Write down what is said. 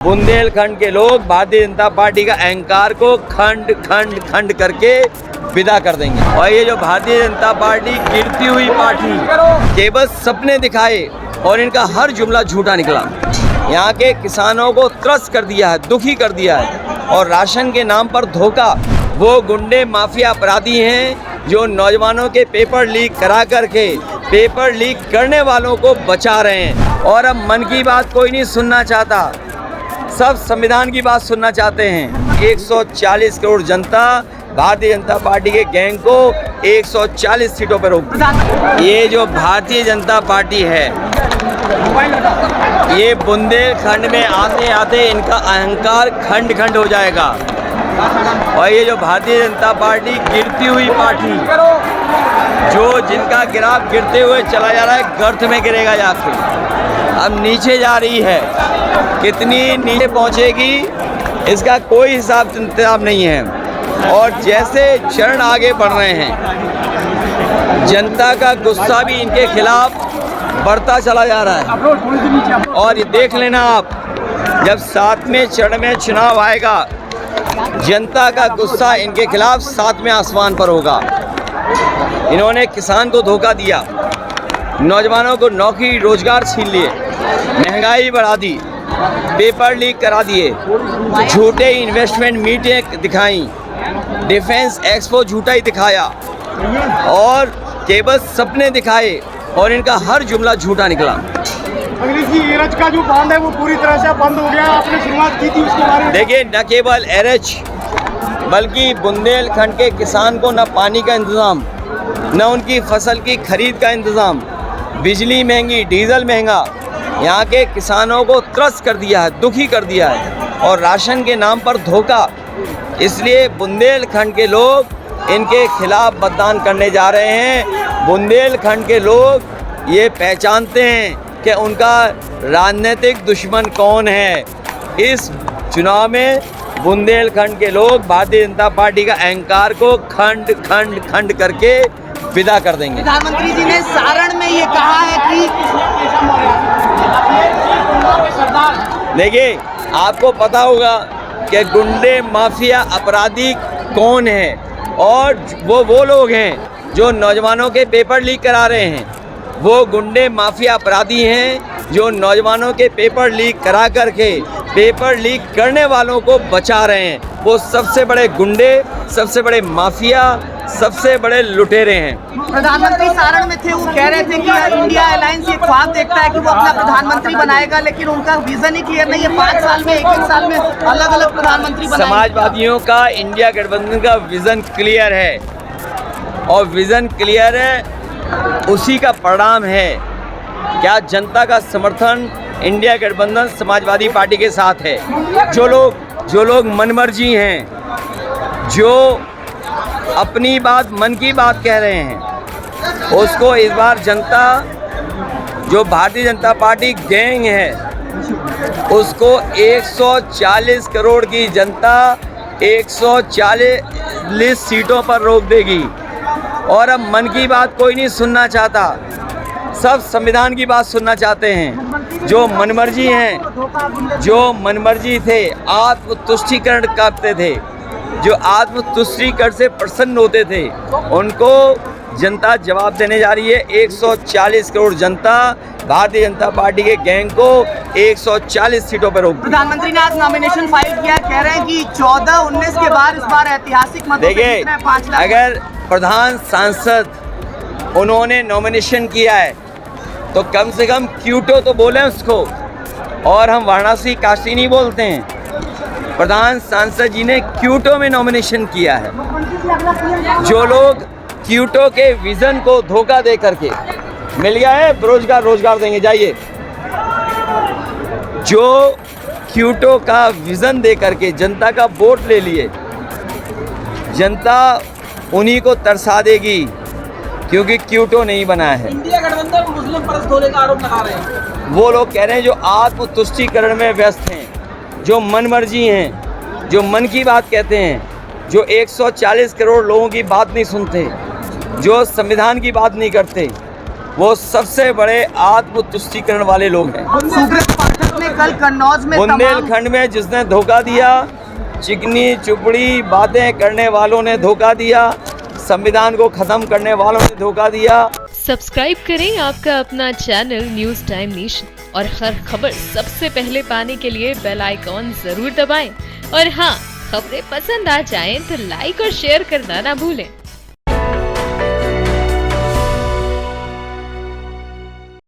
बुंदेलखंड के लोग भारतीय जनता पार्टी का अहंकार को खंड खंड खंड करके विदा कर देंगे। और ये जो भारतीय जनता पार्टी गिरती हुई पार्टी केवल सपने दिखाए और इनका हर जुमला झूठा निकला। यहाँ के किसानों को त्रस्त कर दिया है, दुखी कर दिया है और राशन के नाम पर धोखा। वो गुंडे माफिया अपराधी हैं जो नौजवानों के पेपर लीक करा करके पेपर लीक करने वालों को बचा रहे हैं। और अब मन की बात कोई नहीं सुनना चाहता, सब संविधान की बात सुनना चाहते हैं। 140 करोड़ जनता भारतीय जनता पार्टी के गैंग को 140 सीटों पर रोक। ये जो भारतीय जनता पार्टी है, ये बुंदेलखंड में आते आते इनका अहंकार खंड खंड हो जाएगा। और ये जो भारतीय जनता पार्टी गिरती हुई पार्टी, जो जिनका ग्राफ गिरते हुए चला जा रहा है, गर्त में गिरेगा जाके, अब नीचे जा रही है। कितनी नीचे पहुंचेगी इसका कोई हिसाब किताब नहीं है। और जैसे चरण आगे बढ़ रहे हैं, जनता का गुस्सा भी इनके खिलाफ बढ़ता चला जा रहा है। और ये देख लेना आप, जब 7वें चरण में चुनाव आएगा, जनता का गुस्सा इनके खिलाफ 7वें आसमान पर होगा। इन्होंने किसान को धोखा दिया, नौजवानों को नौकरी रोजगार छीन लिए, महंगाई बढ़ा दी, पेपर लीक करा दिए, झूठे इन्वेस्टमेंट मीटिंग दिखाई, डिफेंस एक्सपो झूठा ही दिखाया और केवल सपने दिखाए और इनका हर जुमला झूठा निकला। अखिलेश जी, एरच का जो बांध है वो पूरी तरह से बंद हो गया। आपने शुरुआत की थी उसके बारे में। देखिए, न केवल एरच बल्कि बुंदेलखंड के किसान को न पानी का इंतज़ाम, न उनकी फसल की खरीद का इंतज़ाम, बिजली महंगी, डीजल महंगा, यहाँ के किसानों को त्रस्त कर दिया है, दुखी कर दिया है और राशन के नाम पर धोखा। इसलिए बुंदेलखंड के लोग इनके खिलाफ मतदान करने जा रहे हैं। बुंदेलखंड के लोग ये पहचानते हैं कि उनका राजनीतिक दुश्मन कौन है। इस चुनाव में बुंदेलखंड के लोग भारतीय जनता पार्टी का अहंकार को खंड खंड खंड करके विदा कर देंगे। प्रधानमंत्री जी ने सारण में ये कहा है कि देखिए, आपको पता होगा कि गुंडे माफिया अपराधी कौन है और वो लोग हैं जो नौजवानों के पेपर लीक करा रहे हैं। वो गुंडे माफिया अपराधी हैं जो नौजवानों के पेपर लीक करा करके पेपर लीक करने वालों को बचा रहे हैं। वो सबसे बड़े गुंडे, सबसे बड़े माफिया, सबसे बड़े लुटेरे हैं। प्रधानमंत्री सारण में थे, वो कह रहे थे कि इंडिया अलायंस ये ख्वाब देखता है कि वो अपना प्रधानमंत्री बनाएगा, लेकिन उनका विजन ही क्लियर नहीं है। 5 साल में, 1 साल में अलग अलग प्रधानमंत्री बनाएंगे। समाजवादियों का इंडिया गठबंधन का विजन क्लियर है और विजन क्लियर है, उसी का परिणाम है। क्या जनता का समर्थन इंडिया गठबंधन समाजवादी पार्टी के साथ है। जो लोग मनमर्जी हैं, जो अपनी बात, मन की बात कह रहे हैं, उसको इस बार जनता, जो भारतीय जनता पार्टी गैंग है, उसको 140 करोड़ की जनता 140 सीटों पर रोक देगी। और अब मन की बात कोई नहीं सुनना चाहता, सब संविधान की बात सुनना चाहते हैं। जो मनमर्जी हैं, जो मनमर्जी थे, आत्मतुष्टिकरण करते थे, जो आत्मतुष्टिकरण से प्रसन्न होते थे, उनको जनता जवाब देने जा रही है। 140 करोड़ जनता भारतीय जनता पार्टी के गैंग को 140 सीटों पर रोक। प्रधानमंत्री ने आज नॉमिनेशन फाइल किया, कह रहे हैं कि 14-19 के बाद इस बार ऐतिहासिक मतों से जीतना है 5 लाख। अगर प्रधान सांसद उन्होंने नॉमिनेशन किया है तो कम से कम क्यूटो तो बोले उसको। और हम वाराणसी काशी नहीं बोलते हैं। प्रधान सांसद जी ने क्यूटो में नॉमिनेशन किया है। जो लोग क्यूटो के विजन को धोखा दे करके, मिल गया है रोजगार देंगे, जाइए। जो क्यूटो का विजन दे करके जनता का वोट ले लिए, जनता उन्हीं को तरसा देगी क्योंकि क्यूटो नहीं बना है। इंडिया गठबंधन को मुस्लिम परस्त होने का आरोप लगा रहे हैं। वो लोग कह रहे हैं जो आत्मतुष्टिकरण में व्यस्त हैं, जो मनमर्जी हैं, जो मन की बात कहते हैं, जो 140 करोड़ लोगों की बात नहीं सुनते, जो संविधान की बात नहीं करते, वो सबसे बड़े आत्मतुष्टिकरण वाले लोग हैं। सुब्रत पाठक ने कल कन्नौज में बुंदेलखंड में जिसने धोखा दिया, चिकनी चुपड़ी बातें करने वालों ने धोखा दिया, संविधान को खत्म करने वालों ने धोखा दिया। सब्सक्राइब करें आपका अपना चैनल न्यूज टाइम नेशन और हर खबर सबसे पहले पाने के लिए बेल आइकॉन जरूर दबाएं। और हाँ, खबरें पसंद आ जाएं तो लाइक और शेयर करना ना भूलें।